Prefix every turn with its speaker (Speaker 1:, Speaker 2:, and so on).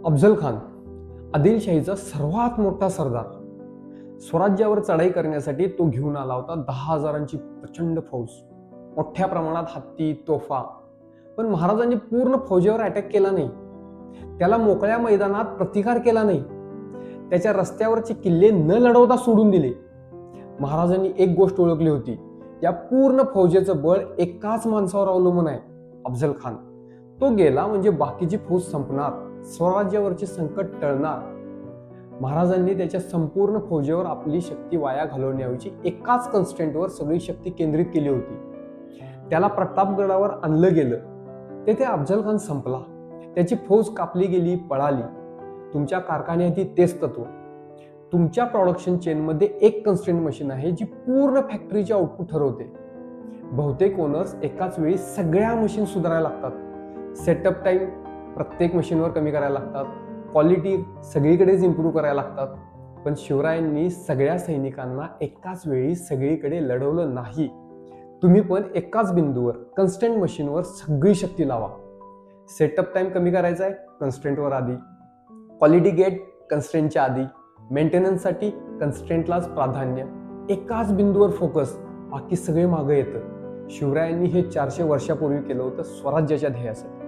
Speaker 1: अफझल खान आदिलशाहीचा सर्वात मोठा सरदार. स्वराज्यावर चढाई करण्यासाठी तो घेऊन आला होता 10,000ची प्रचंड फौज, मोठ्या प्रमाणात हत्ती, तोफा. पण महाराजांनी पूर्ण फौजेवर अटॅक केला नाही. त्याला मोकळ्या मैदानात प्रतिकार केला नाही. त्याच्या रस्त्यावरचे किल्ले न लढवता सोडून दिले. महाराजांनी एक गोष्ट ओळखली होती, या पूर्ण फौजेचं बळ एकाच माणसावर अवलंबून आहे, अफझल खान. तो गेला म्हणजे बाकीची फौज संपणार, स्वराज्यावरचे संकट टळणार. महाराजांनी त्याच्या संपूर्ण फौजेवर आपली शक्ती वाया घालवण्याऐवजी एकाच कन्स्ट्रेंटवर सगळी शक्ती केंद्रित केली होती. त्याला प्रतापगडावर आणलं गेलं. तेथे अफझल खान संपला. त्याची फौज कापली गेली, पळाली. तुमच्या कारखान्यातही तेच तत्व. तुमच्या प्रोडक्शन चेनमध्ये एक कन्स्ट्रेंट मशीन आहे जी पूर्ण फॅक्टरीचे आउटपुट ठरवते. बहुतेक ओनर्स एकाच वेळी सगळ्या मशीन सुधारायला लागतात. सेटअप टाइम प्रत्येक मशीनवर कमी करायला लागतात. क्वालिटी सगळीकडेच इम्प्रूव्ह करायला लागतात. पण शिवरायांनी सगळ्या सैनिकांना एकाच वेळी सगळीकडे लढवलं नाही. तुम्ही पण एकाच बिंदूवर कन्स्टंट मशीनवर सगळी शक्ती लावा. सेटअप टाइम कमी करायचा आहे, कन्स्ट्रेंटवर आधी. क्वालिटी गेट कन्स्ट्रेंटच्या आधी. मेंटेनन्ससाठी कन्स्ट्रेंटलाच प्राधान्य. एकाच बिंदूवर फोकस, बाकी सगळे मागं येतं. शिवरायांनी हे 400 वर्षापूर्वी केलं होतं स्वराज्याच्या ध्येयासाठी.